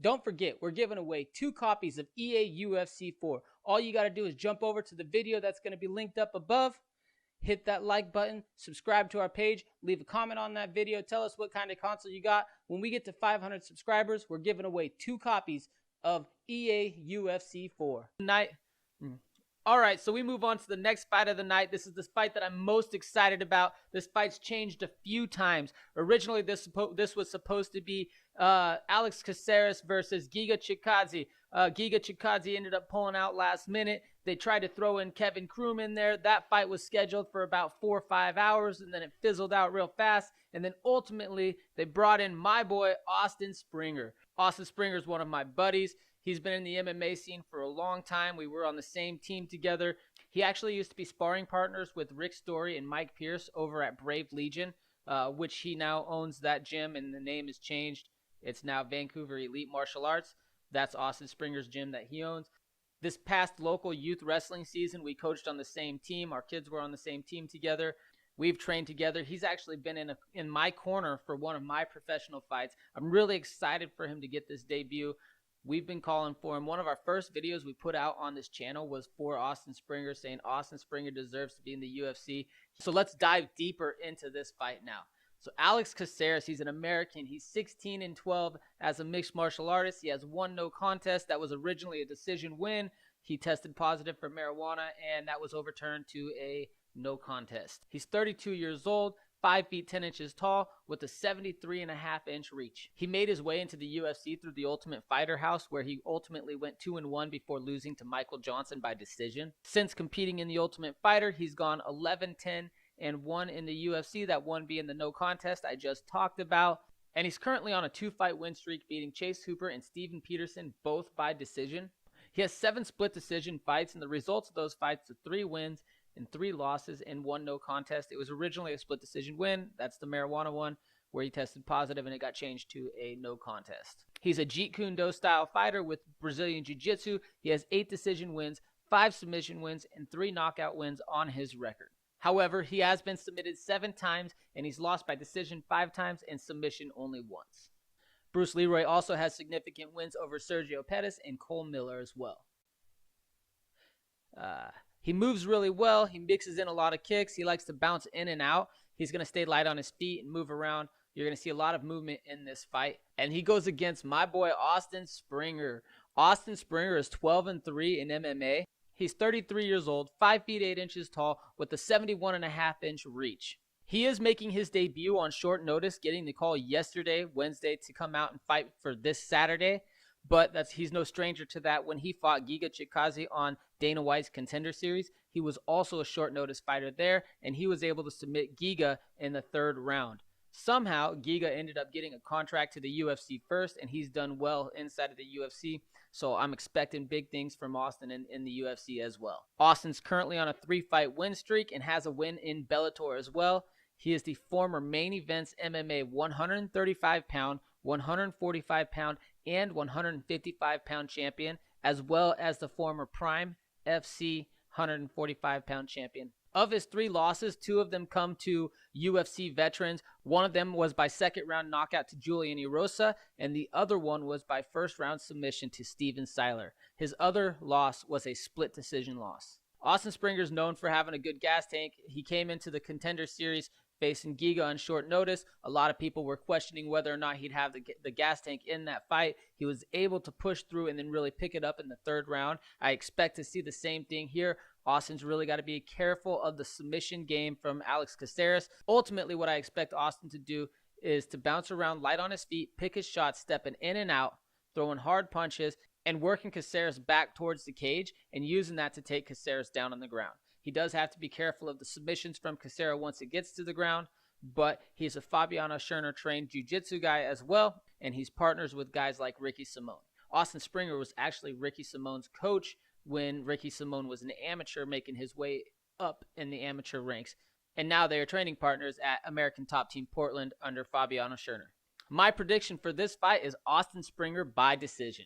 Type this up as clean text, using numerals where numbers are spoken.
Don't forget, we're giving away 2 copies of EA UFC 4. All you got to do is jump over to the video that's going to be linked up above, hit that like button, subscribe to our page, leave a comment on that video, tell us what kind of console you got. When we get to 500 subscribers, we're giving away 2 copies of EA UFC 4. All right, so we move on to the next fight of the night. This is the fight that I'm most excited about. This fight's changed a few times. Originally, this was supposed to be Alex Caceres versus Giga Chikadze. Giga Chikadze ended up pulling out last minute. They tried to throw in Kevin Kroom in there. That fight was scheduled for about 4 or 5 hours, and then it fizzled out real fast. And then ultimately, they brought in my boy, Austin Springer. Austin Springer is one of my buddies. He's been in the MMA scene for a long time. We were on the same team together. He actually used to be sparring partners with Rick Story and Mike Pierce over at Brave Legion, which he now owns that gym, and the name has changed. It's now Vancouver Elite Martial Arts. That's Austin Springer's gym that he owns. This past local youth wrestling season, we coached on the same team. Our kids were on the same team together. We've trained together. He's actually been in my corner for one of my professional fights. I'm really excited for him to get this debut. We've been calling for him. One of our first videos we put out on this channel was for Austin Springer, saying Austin Springer deserves to be in the UFC. So let's dive deeper into this fight now. So Alex Caceres, he's an American. He's 16-12 as a mixed martial artist. He has 1 no contest. That was originally a decision win. He tested positive for marijuana, and that was overturned to a no contest. He's 32 years old, 5 feet 10 inches tall, with a 73.5-inch reach. He made his way into the UFC through the Ultimate Fighter House, where he ultimately went 2-1 before losing to Michael Johnson by decision. Since competing in the Ultimate Fighter, he's gone 11-10 and 1 in the UFC, that one being the no contest I just talked about. And he's currently on a 2-fight win streak, beating Chase Hooper and Steven Peterson, both by decision. He has 7 split decision fights, and the results of those fights are 3 wins and 3 losses and 1 no contest. It was originally a split decision win. That's the marijuana one, where he tested positive and it got changed to a no contest. He's a Jeet Kune Do style fighter with Brazilian Jiu-Jitsu. He has 8 decision wins, 5 submission wins, and 3 knockout wins on his record. However, he has been submitted 7 times, and he's lost by decision 5 times and submission only once. Bruce Leroy also has significant wins over Sergio Pettis and Cole Miller as well. He moves really well. He mixes in a lot of kicks. He likes to bounce in and out. He's going to stay light on his feet and move around. You're going to see a lot of movement in this fight. And he goes against my boy, Austin Springer. Austin Springer is 12-3 in MMA. He's 33 years old, 5 feet 8 inches tall, with a 71.5-inch reach. He is making his debut on short notice, getting the call yesterday, Wednesday, to come out and fight for this Saturday. But he's no stranger to that. When he fought Giga Chikadze on Dana White's Contender Series, he was also a short notice fighter there, and he was able to submit Giga in the 3rd round. Somehow, Giga ended up getting a contract to the UFC first, and he's done well inside of the UFC. So I'm expecting big things from Austin in the UFC as well. Austin's currently on a 3-fight win streak and has a win in Bellator as well. He is the former Main Events MMA 135-pound, 145-pound, and 155-pound champion, as well as the former Prime FC 145-pound champion. Of his 3 losses, 2 of them come to UFC veterans. One of them was by 2nd-round knockout to Julian Erosa, and the other one was by 1st-round submission to Steven Seiler. His other loss was a split decision loss. Austin Springer is known for having a good gas tank. He came into the Contender Series facing Giga on short notice. A lot of people were questioning whether or not he'd have the gas tank in that fight. He was able to push through and then really pick it up in the 3rd round. I expect to see the same thing here. Austin's really got to be careful of the submission game from Alex Caceres. Ultimately, what I expect Austin to do is to bounce around light on his feet, pick his shots, stepping in and out, throwing hard punches, and working Caceres back towards the cage and using that to take Caceres down on the ground. He does have to be careful of the submissions from Caceres once it gets to the ground, but he's a Fabiano Scherner-trained jiu-jitsu guy as well, and he's partners with guys like Ricky Simone. Austin Springer was actually Ricky Simone's coach when Ricky Simone was an amateur making his way up in the amateur ranks, and now they are training partners at American Top Team Portland under Fabiano Scherner. My prediction for this fight is Austin Springer by decision.